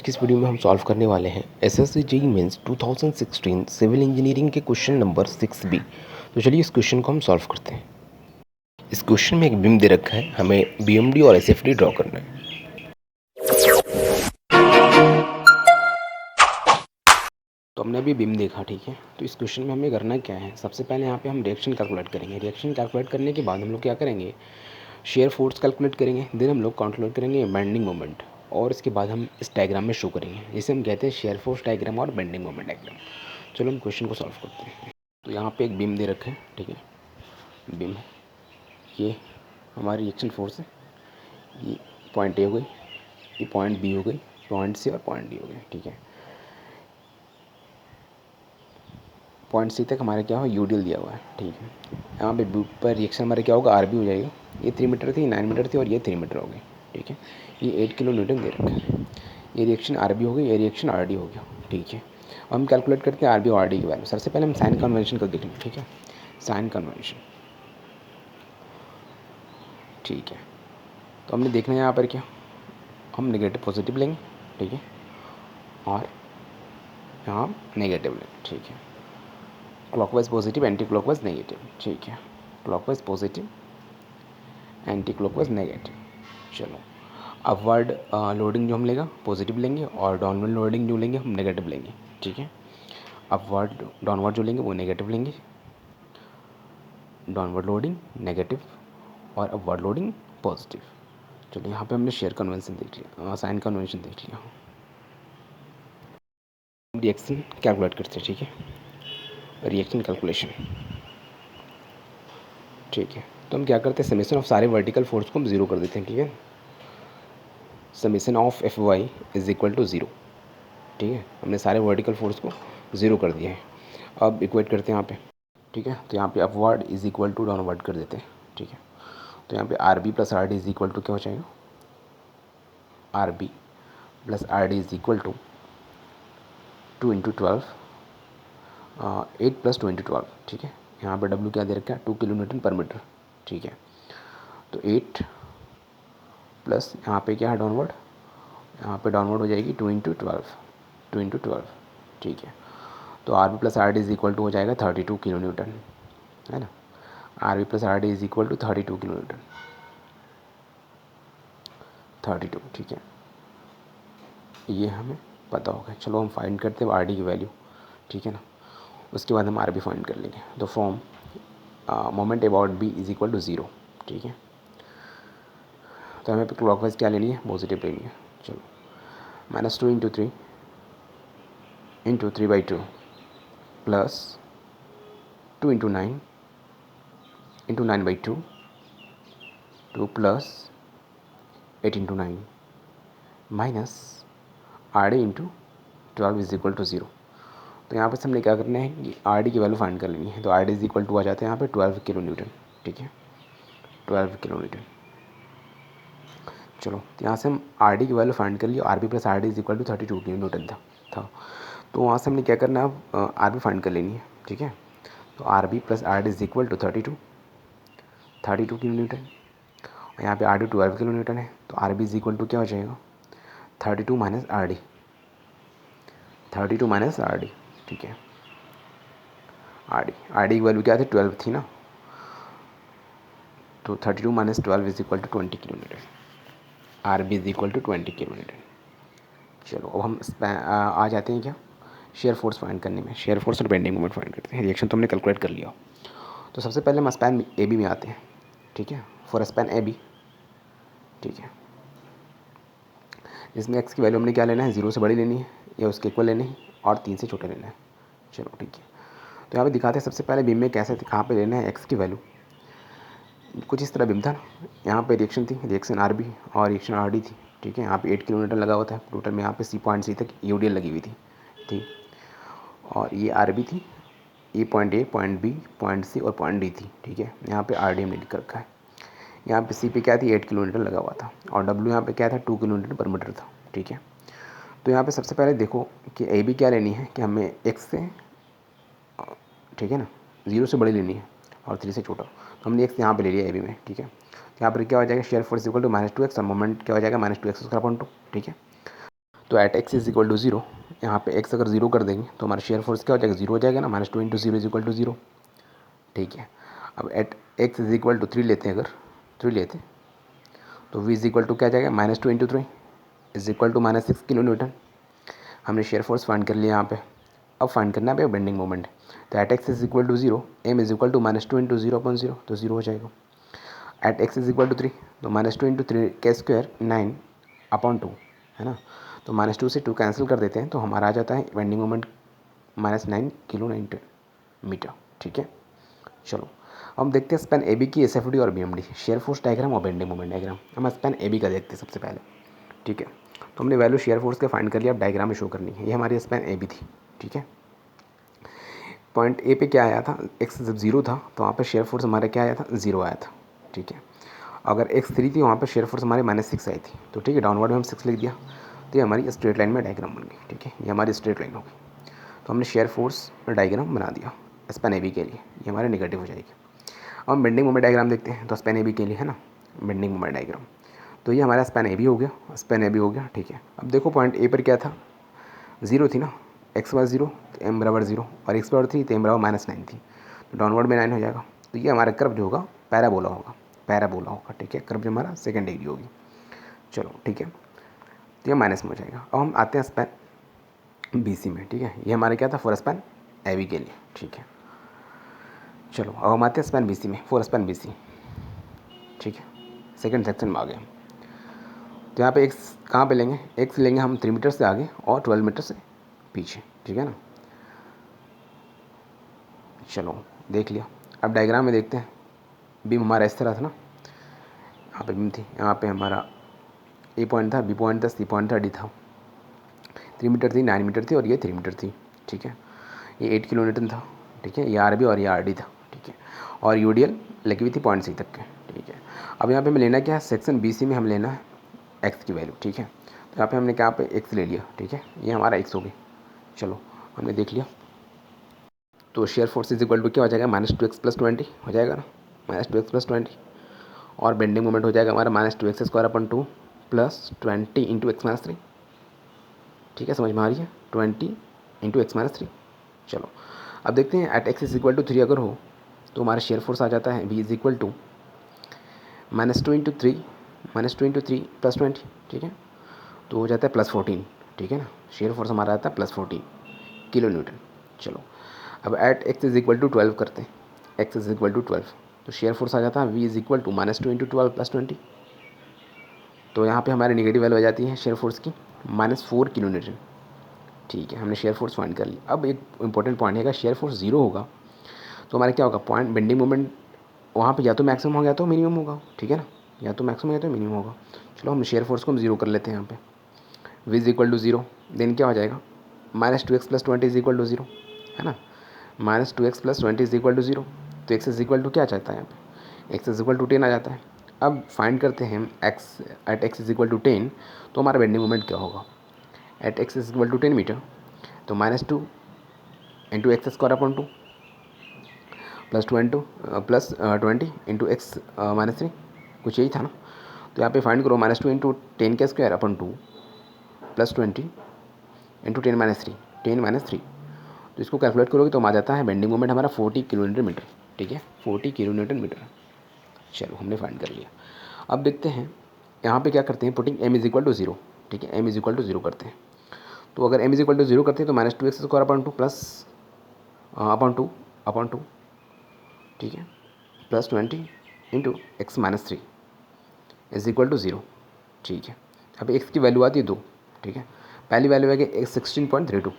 की इस वीडियो में हम सॉल्व करने वाले हैं SSC JEE mains 2016 civil engineering के क्वेश्चन नंबर 6B। तो चलिए इस क्वेश्चन को हम सॉल्व करते हैं। इस क्वेश्चन में एक बीम दे रखा है, हमें बीएमडी और एसएफडी ड्रॉ करना है। तो हमने अभी बीम देखा, ठीक है। तो इस क्वेश्चन में हमें करना क्या है, सबसे पहले यहाँ पे हम रिएक्शन कैलकुलेट करेंगे। रिएक्शन कैलकुलेट करने के बाद हम लोग क्या करेंगे, शेयर फोर्स कैलकुलेट करेंगे। देन हम लोग कैलकुलेट करेंगे बेंडिंग मोमेंट, और इसके बाद हम इस डायग्राम में शो करेंगे, जिसे हम कहते हैं शेयर फोर्स डायग्राम और बेंडिंग मोमेंट डायग्राम। चलो हम क्वेश्चन को सॉल्व करते हैं। तो यहाँ पे एक बीम दे रखा है, ठीक है। बीम है, ये हमारी रिएक्शन फोर्स है। ये पॉइंट ए हो गई, ये पॉइंट बी हो गई, पॉइंट सी और पॉइंट डी हो गई, ठीक है। पॉइंट सी तक हमारे क्या हो, यूडीएल दिया हुआ है, ठीक है। यहाँ पे बी पर रिएक्शन हमारे क्या होगा, आरबी हो जाएगा। ये 3 मीटर थी, 9 मीटर थी, और ये 3 मीटर हो गई, ठीक है। ये 8 किलो न्यूटन दे रखा है। ये रिएक्शन आरबी हो गई, ये रिएक्शन आरडी हो गया, ठीक है। अब हम कैलकुलेट करते हैं आरबी और आरडी की वैल्यू। सबसे पहले हम साइन कन्वेंशन को देख लें, ठीक है। साइन कन्वेंशन, ठीक है। तो हमने देखना है यहाँ पर क्या, हम नेगेटिव पॉजिटिव लेंगे, ठीक है, और यहाँ नेगेटिव लेंगे, ठीक है। Clockwise positive, anti clockwise negative, ठीक है। Clockwise positive, anti clockwise negative. चलो, अपवर्ड लोडिंग जो हम लेगा पॉजिटिव लेंगे, और डाउनवर्ड लोडिंग जो लेंगे हम नेगेटिव लेंगे, ठीक है। अपवर्ड डाउनवर्ड जो लेंगे वो नेगेटिव लेंगे, डाउनवर्ड लोडिंग नेगेटिव और अपवर्ड लोडिंग पॉजिटिव। चलो, यहाँ पे हमने शेयर कन्वेंशन देख लिया, साइन कन्वेंशन देख लिया। रिएक्शन कैलकुलेट करते हैं, ठीक है। रिएक्शन कैलकुलेशन, ठीक है। तो हम क्या करते हैं, समेशन ऑफ सारे वर्टिकल फोर्स को हम जीरो कर देते हैं, ठीक है। Summation of F Y is equal to zero, ठीक है। हमने सारे वर्टिकल फोर्स को ज़ीरो कर दिया है। अब इक्वेट करते हैं यहाँ पे, ठीक है। तो यहाँ पे upward is equal to downward कर देते हैं, ठीक है। तो यहाँ पे R B plus R D is equal to क्या हो जाएगा, R B plus R D is equal to 2 into 12, 8 plus 2 into 12, ठीक है। यहाँ पर डब्ल्यू क्या दे रखा है, 2 किलो न्यूटन पर मीटर, ठीक है। तो 8 प्लस यहाँ पे क्या है डाउनवर्ड, यहाँ पे डाउनवर्ड हो जाएगी 2 इंटू 12, 2 इंटू 12, ठीक है। तो R B plus R D is equal to हो जाएगा 32 किलो न्यूटन, है ना। R B plus R D is equal to 32 kilo newton, 32, ठीक है। ये हमें पता होगा। चलो हम फाइंड करते हैं आर डी की वैल्यू, ठीक है ना। उसके बाद हम आर बी फाइंड कर लेंगे। तो from moment about B is equal to zero, ठीक है। तो हमें क्लॉकवाइज क्या लेनी है, पॉजिटिव लेनी है। चलो, -2 into 3 into 3/2 plus 2 into 9 into 9/2, 2 plus 8 into 9 minus R D into 12 is equal to zero. तो यहाँ पर हमने क्या करना है कि आर डी की वैल्यू फाइंड कर लेनी है। तो R D is equal to आ जाता है यहाँ पे 12 किलो न्यूटन, ठीक है, 12 किलो न्यूटन। चलो, तो यहाँ से हम आर डी की वैल्यू फाइंड कर लिया। R B plus R D is equal to 32 kilo newton था। तो वहाँ से हमने क्या करना है, अब आर बी फाइंड कर लेनी है, ठीक है। तो R B plus R D is equal to 32 kilo newton, और यहाँ पे आर डी 12 किलो न्यूटन है। तो R B is equal to क्या हो जाएगा, 32 minus R D, 32 minus R D, ठीक है। आर डी की वैल्यू क्या थी, 12 थी ना। तो 32 minus 12 is equal to 20 kilo newton. R B is equal to 20 kilo newton. चलो, अब हम आ जाते हैं क्या, शेयर फोर्स फाइंड करने में। शेयर फोर्स और बेंडिंग मोमेंट फाइंड करते हैं। रिएक्शन तो हमने कैलकुलेट कर लिया। तो सबसे पहले हम स्पैन ए बी में आते हैं, ठीक है। फॉर स्पैन ए बी, ठीक है, जिसमें एक्स की वैल्यू हमने क्या लेना है, 0 से बड़ी लेनी है या उसके इक्वल लेनी है, और 3 से छोटे लेना है। चलो, ठीक है। तो यहाँ पे दिखाते हैं सबसे पहले बीम में कैसे, कहाँ पे लेना है एक्स की वैल्यू। कुछ इस तरह बीम था। यहाँ पे रिएक्शन थी, रिएक्शन आर बी और रिएक्शन आर डी थी, ठीक है। यहाँ पे 8 किलोमीटर लगा हुआ था टोटल में। यहाँ पे सी पॉइंट सी तक यूडीएल लगी हुई थी, ठीक। और ये आर बी थी, ये point A, point B, point C और पॉइंट डी थी, ठीक है। यहाँ पे आर डी हमने लिख रखा है। यहाँ पे सी पे क्या थी, 8 किलोमीटर लगा हुआ था, और डब्ल्यू यहाँ पे क्या था, 2 किलोमीटर पर मीटर था, ठीक है। तो यहाँ पे सबसे पहले देखो कि ए बी क्या लेनी है, कि हमें एक्स से, ठीक है ना, 0 से बड़ी लेनी है और 3 से छोटा। तो हमने एक्स यहाँ पे ले लिया ए बी में, ठीक है। यहाँ पर क्या हो जाएगा, shear force equal to -2x, और मोमेंट क्या हो जाएगा, -2x²/2, ठीक है। तो at X is equal to zero, यहाँ पे एक्स अगर ज़ीरो कर देंगे तो हमारा शेयर फोर्स क्या हो जाएगा, ज़ीरो हो जाएगा ना, -2 into zero is equal to zero. ठीक है, अब at X is equal to 3 लेते हैं, अगर 3 लेते हैं तो v इज इक्वल टू क्या जाएगा, -2 into 3 is equal to -6 kilo newton. हमने शेयर फोर्स फाइंड कर लिया यहाँ पे। अब फाइंड करना है पे बेंडिंग मोमेंट, तो at X is equal to zero, M is equal to -2 into 0/0, तो 0 हो जाएगा। At X is equal to 3, तो -2 इंटू 3 का स्क्वायर 9/2 है ना, तो -2 से 2 कैंसिल कर देते हैं, तो हमारा आ जाता है bending moment -9 kilo newton metre. ठीक है, चलो हम देखते हैं स्पैन ए बी की एसएफडी और बीएमडी, शेयर फोर्स डायग्राम और बेंडिंग मोमेंट डायग्राम। हम स्पैन ए बी का देखते हैं सबसे पहले। ठीक है, तो हमने वैल्यू शेयर फोर्स के फाइंड कर लिया, अब डायग्राम में शो करनी है। ये हमारी स्पैन ए बी थी। ठीक है, पॉइंट ए पे क्या आया था, एक्स जब 0 था तो वहाँ पे शेयर फोर्स हमारा क्या आया था, 0 आया था। ठीक है, अगर एक्स 3 थी वहाँ पे शेयर फोर्स हमारे -6 आई थी। तो ठीक है, डाउनवर्ड में हम 6 लिख दिया, तो ये हमारी स्ट्रेट लाइन में डायग्राम बन गई। ठीक है, ये हमारी स्ट्रेट लाइन होगी, तो हमने शेयर फोर्स डायग्राम बना दिया स्पैन ए बी के लिए, ये हमारे नेगेटिव हो जाएगी। अब हम बेंडिंग मोमेंट डायग्राम देखते हैं, तो स्पैन ए बी के लिए है ना बेंडिंग मोमेंट डायग्राम, तो ये हमारा स्पैन ए बी हो गया, स्पैन ए बी हो गया। ठीक है, अब देखो पॉइंट ए पर क्या था, 0 थी ना, एक्स बराबर 0 तो एम बराबर 0, और एक्स बराबर 3 तो एम बराबर -9 थी, तो डाउनवर्ड में 9 हो जाएगा। तो ये हमारा कर्व जो होगा पैराबोला होगा, पैराबोला होगा। ठीक है, कर्व जो हमारा सेकेंड डिग्री होगी। चलो ठीक है, तो ये माइनस में हो जाएगा। अब हम आते हैं स्पैन बी सी में। ठीक है, ये हमारे क्या था, फोर स्पैन ए बी के लिए। ठीक है, चलो अब हम आते हैं स्पैन बी सी में, फोर स्पैन बी सी। ठीक है, सेकेंड सेक्शन में आ गए। तो यहाँ पे एक्स कहाँ पे लेंगे, एक्स लेंगे हम 3 मीटर से आगे और 12 मीटर से पीछे। ठीक है ना, चलो देख लिया। अब डायग्राम में देखते हैं, बीम हमारा इस तरह था ना, यहाँ पे बीम थी, यहाँ पे हमारा ए पॉइंट था, बी पॉइंट था, सी पॉइंट था, डी था। 3 मीटर थी, 9 मीटर थी और ये 3 मीटर थी। ठीक है, ये 8 किलो न्यूटन था। ठीक है, ये आर बी और ये आर डी था। ठीक है, और यूडीएल लगी हुई थी पॉइंट सी तक के। ठीक है, अब यहाँ पे हमें लेना क्या है, सेक्शन बी सी में हम लेना है एक्स की वैल्यू। ठीक है, तो यहाँ पे हमने क्या पे एक्स ले लिया। ठीक है, ये हमारा एक्स हो गया। चलो हमने देख लिया, तो shear force is equal to क्या हो जाएगा, -2x + 20 हो जाएगा ना, -2x + 20, और बेंडिंग मोमेंट हो जाएगा हमारा -2x² / 2 + 20 इंटू x - 3। ठीक है, समझ में आ रही है, 20 इंटू x - 3। चलो अब देखते हैं, at X is equal to 3 अगर हो तो हमारा शेयर फोर्स आ जाता है v is equal to -2 into 3 + 20। ठीक है, तो हो जाता है +14। ठीक है ना, शेयर फोर्स हमारा आता है +14 किलो न्यूटन। चलो अब at X is equal to 12 करते हैं, एक्स इज इक्वल टू 12, तो शेयर फोर्स आ जाता है v is equal to -2 into 12 + 20। तो यहाँ पे हमारी नेगेटिव वैल्यू आ जाती है शेयर फोर्स की -4 किलो न्यूटन। ठीक है, हमने शेयर फोर्स फाइंड कर लिया। अब एक इंपॉर्टेंट पॉइंट है, अगर शेयर फोर्स 0 होगा तो हमारा क्या होगा, पॉइंट बेंडिंग मोमेंट वहाँ पे या तो मैक्सिमम होगा या तो मिनिमम होगा। ठीक है ना, या तो मैक्सिमम या तो मिनिमम होगा। चलो हम शेयर फोर्स को हम 0 कर लेते हैं यहाँ पे, v is equal to 0, then क्या हो जाएगा, -2x + 20 इज इक्वल टू 0 है ना, -2x + 20 इज इक्वल टू 0। तो x इज इक्वल टू क्या चाहता है यहाँ पे, x इज इक्वल टू 10 आ जाता है। अब फाइंड करते हैं x at x is equal to 10, तो हमारा बेंडिंग मोमेंट क्या होगा, at x is equal to 10 metre, तो -2 इंटू x² / 2 +20 इंटू x - 3, कुछ यही था ना। तो यहाँ पे फाइंड करो, -2 इंटू 10 का स्क्वायर / 2 +20 इंटू 10 - 3, 10 - 3, तो इसको कैलकुलेट करोगे तो आ जाता है बेंडिंग मोमेंट हमारा 40 किलो न्यूटन मीटर। ठीक है, 40 किलो न्यूटन मीटर। चलो हमने फाइंड कर लिया। अब देखते हैं यहाँ पे क्या करते हैं, putting m is equal to 0। ठीक है, m इज इक्वल टू 0 करते हैं, तो अगर m इज इक्वल टू 0 करते हैं तो -2x² / 2 प्लस /2 ठीक है, +20 into x - 3 is equal to 0। ठीक है, अब x की वैल्यू आती है 2। ठीक है, पहली वैल्यू है कि 16.32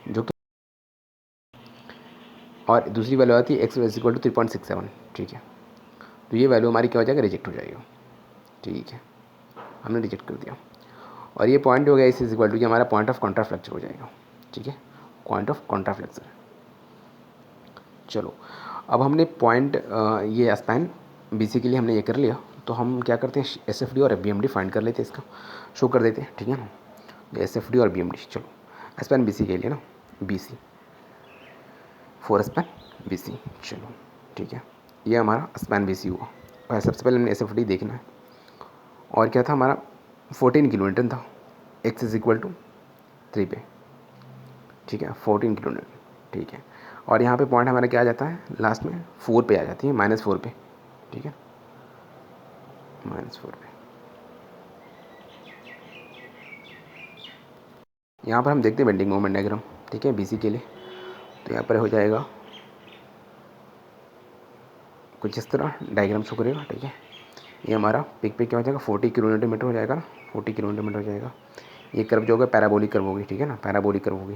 जो कि, और दूसरी वैल्यू आती है x इज इक्वल टू 3.67। ठीक है, तो ये वैल्यू हमारी क्या हो जाएगा, रिजेक्ट हो जाएगा। ठीक है, हमने रिजेक्ट कर दिया, और ये पॉइंट हो गया इस इज इक्वल टू, ये हमारा पॉइंट ऑफ कॉन्ट्राफ्लेक्चर हो जाएगा। ठीक है, पॉइंट ऑफ कॉन्ट्राफ्लेक्चर। चलो अब हमने पॉइंट ये स्पैन BC के लिए हमने ये कर लिया, तो हम क्या करते हैं, SFD और BMD फाइंड कर लेते हैं, इसका शो कर देते हैं। ठीक है ना, SFD और BMD। चलो स्पैन BC के लिए ना, BC फोर स्पैन BC। चलो ठीक है, ये हमारा स्पैन BC हुआ, और सबसे पहले हमने SFD देखना है, और क्या था हमारा 14 किलो न्यूटन था, एक्स इज इक्वल टू 3 पे, ठीक है, 14 किलो न्यूटन, ठीक है। और यहाँ पे पॉइंट हमारा क्या आ जाता है लास्ट में, 4 पे आ जाती है, -4 पे, ठीक है, -4 पे। यहाँ पर हम देखते हैं बेंडिंग मोमेंट डायग्राम, ठीक है, बीसी के लिए। तो यहाँ पर हो जाएगा कुछ इस तरह डायग्राम शो करेगा, ठीक है। ये हमारा पिक पे क्या हो जाएगा, 40 किलो न्यूटन मीटर हो जाएगा ना, 40 किलो न्यूटन मीटर हो जाएगा। ये कर्व जो होगा पैराबोलिक कर्व होगी, ठीक है ना, पैराबोलिक कर्व होगी।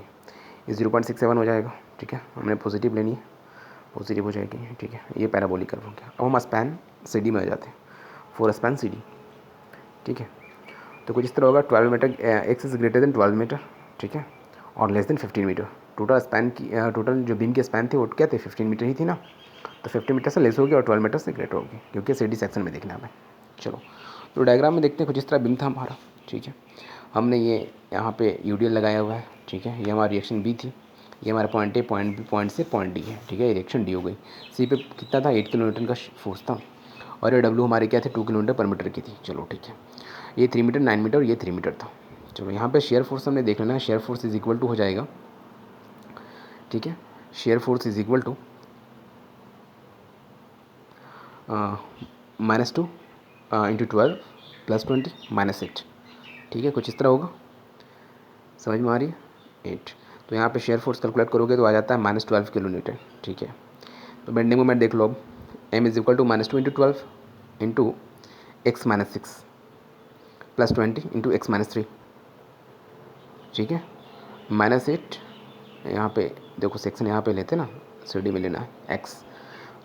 ये 0.67 हो जाएगा, ठीक है, हमने पॉजिटिव लेनी है, पॉजिटिव हो जाएगी, ठीक है। ये पैराबोलिक कर्व हो गया। अब हम स्पैन सी में आ जाते हैं, 4 स्पैन सी, ठीक है। तो कुछ इस तरह होगा, 12 metre, X is greater than 12 metre, ठीक है, और less than 15 metre. Total span की टोटल जो बीम की स्पैन थी वो क्या थे, 15 मीटर ही थी ना। तो 50 मीटर से लेस होगी और 12 मीटर से ग्रेटर होगी, क्योंकि सी डी सेक्शन में देखना है हमें। चलो, तो डायग्राम में देखते हैं कुछ इस तरह बीम था हमारा, ठीक है। हमने ये यहाँ पे यूडीएल लगाया हुआ है, ठीक है। ये हमारी रिएक्शन बी थी, ये हमारा point A, point B, point C point D है, ठीक है। ये रिएक्शन डी हो गई। सी पे कितना था, 8 किलो न्यूटन का फोर्स था, और ये डब्ल्यू हमारे क्या थे, 2 किलो न्यूटन पर मीटर की थी। चलो ठीक है, ये 3 मीटर, 9 मीटर, ये 3 मीटर था। चलो यहाँ पे शेयर फोर्स हमने देख लेना है, shear force is equal to हो जाएगा, ठीक है, shear force is equal to -2 into 12 + 20 -8, ठीक है, कुछ इस तरह होगा, समझ में आ रही है, 8। तो यहाँ पे शेयर फोर्स कैलकुलेट करोगे तो आ जाता है -12 किलो न्यूटन, ठीक है। तो बेंडिंग मोमेंट देख लो अब, m is equal to -2 into 12 into x -6 + 20 into x -3, ठीक है, -8। यहाँ पे देखो सेक्शन यहाँ पे लेते ना, सी में लेना है x,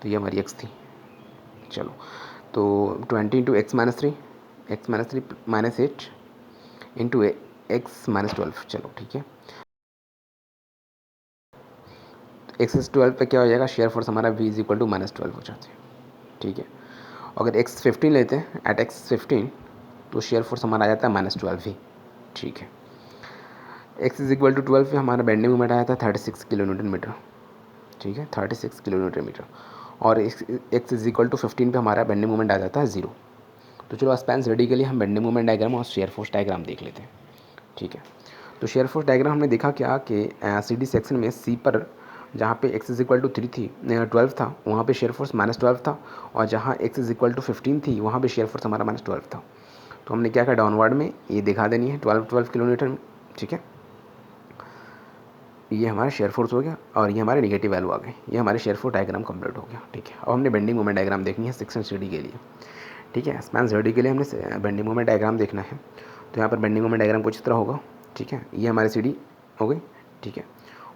तो ये हमारी x थी। चलो, तो 20 इंटू x -3 -8 इंटू x -12, चलो ठीक है। x 12 पे क्या हो जाएगा, शेयर फोर्स हमारा v इज इक्वल टू -12 हो जाते हैं, ठीक है। अगर x 15 लेते हैं, एट x 15, तो शेयर फोर्स हमारा आ जाता है -12 ही, ठीक है। x इज इक्वल टू 12 पे हमारा बेंडिंग मोमेंट आया था 36 किलो न्यूटन मीटर, ठीक है, 36 किलो न्यूटन मीटर। और x इज इक्वल टू 15 पे हमारा बेंडिंग मोमेंट आ जाता है 0। तो चलो स्पैन रेडी के लिए हम बेंडिंग मोमेंट डायग्राम और शेयर फोर्स डायग्राम देख लेते हैं, ठीक है। तो शेयर फोर्स डायग्राम हमने देखा क्या कि सी डी सेक्शन में सी पर जहाँ पे x इज इक्वल टू 3 थी, 12 था, वहाँ पे शेयर फोर्स -12 था, और जहाँ x इज इक्वल टू 15 थी वहाँ पे शेयर फोर्स हमारा -12 था। तो हमने क्या कहा, डाउनवर्ड में ये दिखा देनी है 12 किलो न्यूटन, ठीक है। ये हमारा शेयर फोर्स हो गया, और ये हमारे नेगेटिव वैल्यू आ गए। ये हमारे शेयर फोर्स डायग्राम कंप्लीट हो गया, ठीक है। अब हमने बेंडिंग मोमेंट डायग्राम देखनी है सेक्शन सी डी के लिए, ठीक है। स्पैन सी डी के लिए हमने बेंडिंग मोमेंट डायग्राम देखना है। तो यहाँ पर बेंडिंग मोमेंट डायग्राम कुछ इस तरह होगा, ठीक है। ये हमारी सी डी हो गई, ठीक है।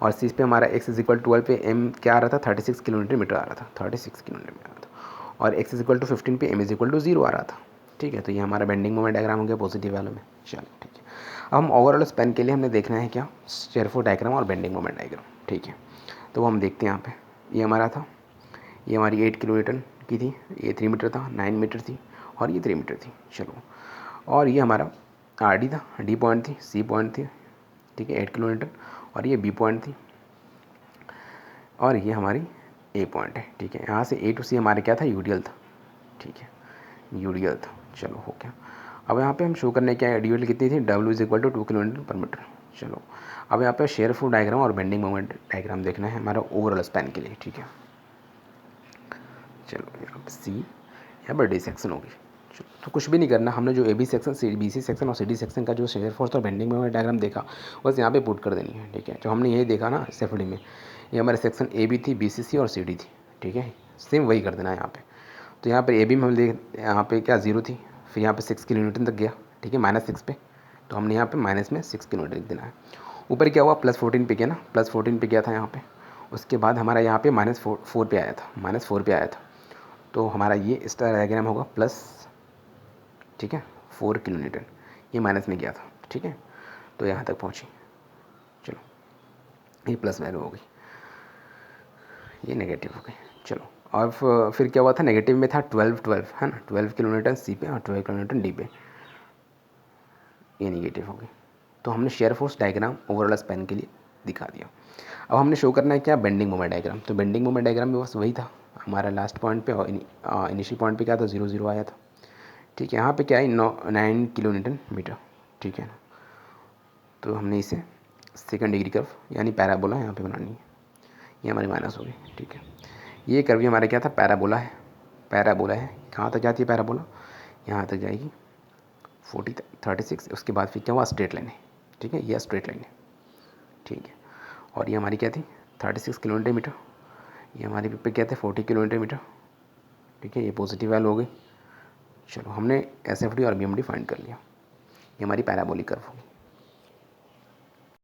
और सी पे हमारा x इज इक्वल 12 पे m क्या आ रहा था, 36 किलो न्यूटन मीटर आ रहा था, 36 किलो न्यूटन मीटर आ रहा था। और x इज इक्वल टू 15 पे m इज इक्वल टू 0 आ रहा था, ठीक है। तो ये हमारा बेंडिंग मोमेंट डायग्राम हो गया पॉजिटिव वैल्यू में। चलो ठीक है, अब हम ओवरऑल स्पैन के लिए हमने देखना है क्या, शेयर फोर्स डायग्राम और बेंडिंग मोमेंट डायग्राम, ठीक है। तो वो हम देखते हैं यहाँ पे, ये हमारा था, ये हमारी 8 किलो न्यूटन की थी, ये 3 मीटर था, 9 मीटर थी, और ये 3 मीटर थी। चलो, और ये हमारा आर डी था, डी पॉइंट थी, सी पॉइंट थी, ठीक है, 8 किलो न्यूटन, और ये बी पॉइंट थी, और ये हमारी ए पॉइंट है, ठीक है। यहाँ से ए टू सी हमारे क्या था, यूडीएल था, ठीक है, यूडीएल था। चलो हो गया। अब यहाँ पे हम शो करने क्या है, यूडीएल कितनी थी, W is equal to 2 kilo newton पर मीटर। चलो, अब यहाँ पे शेयर फोर्स डायग्राम और बेंडिंग मोमेंट डायग्राम देखना है हमारा ओवरऑल स्पैन के लिए, ठीक है। चलो यहाँ पे सी, यहाँ पर डी सेक्शन होगी। तो कुछ भी नहीं करना, हमने जो A B section, C B C section और सी डी सेक्शन का जो शेयर फोर्स और बेंडिंग मोमेंट डायग्राम देखा, बस यहाँ पे पुट कर देनी है, ठीक है। जो हमने यही देखा ना सेफडी में, ये हमारे सेक्शन ए बी थी, बी सी सी और सी डी थी, ठीक है, सेम वही कर देना है यहाँ पे। तो यहाँ पर ए बी में हम देख, यहाँ पे क्या 0 थी, फिर यहाँ पे 6 किलो न्यूटन तक गया, ठीक है, -6 पे, तो हमने यहाँ पे माइनस में 6 किलो न्यूटन लिख देना है। ऊपर क्या हुआ, +14 पे गया ना, +14 पे गया था यहाँ पे। उसके बाद हमारा यहाँ पे -4 पे आया था, -4 पे आया था। तो हमारा ये इस तरह डायग्राम होगा प्लस, ठीक है, 4 किलो न्यूटन, ये माइनस में गया था, ठीक है। तो यहाँ तक पहुँची, चलो, ये प्लस वैल्यू हो गई, ये नेगेटिव हो गई। चलो, और फिर क्या हुआ था, नेगेटिव में था 12 है ना, 12 किलो न्यूटन सी पे और 12 किलो न्यूटन डी पे, ये नेगेटिव हो गई। तो हमने shear force diagram overall span के लिए दिखा दिया। अब हमने शो करना है क्या, बेंडिंग मोमेंट डायग्राम। तो बेंडिंग मोमेंट डायग्राम में बस वही था हमारा लास्ट पॉइंट पे, और इनिशियल पॉइंट पे क्या था, 0 0 आया था, ठीक है। यहाँ पे क्या है 9 किलो न्यूटन मीटर, ठीक है ना। तो हमने इसे सेकंड डिग्री कर्व यानी पैराबोला यहाँ पे बनानी है, ये हमारी माइनस होगी, ठीक है। ये कर्व हमारा क्या था, पैराबोला है, पैराबोला है। कहाँ तक जाती है पैराबोला, यहाँ तक जाएगी 36, उसके बाद फिर क्या हुआ, स्ट्रेट लाइन है, ठीक है, ये स्ट्रेट लाइन है, ठीक है। और ये हमारी क्या थी 36 किलोमीटर मीटर, ये हमारी पे क्या थे 40 किलोमीटर मीटर, ठीक है। ये पॉजिटिव वैल्यू हो गई। चलो हमने SFD और BMD फाइंड कर लिया, ये हमारी पैराबोलिक कर्व होगी।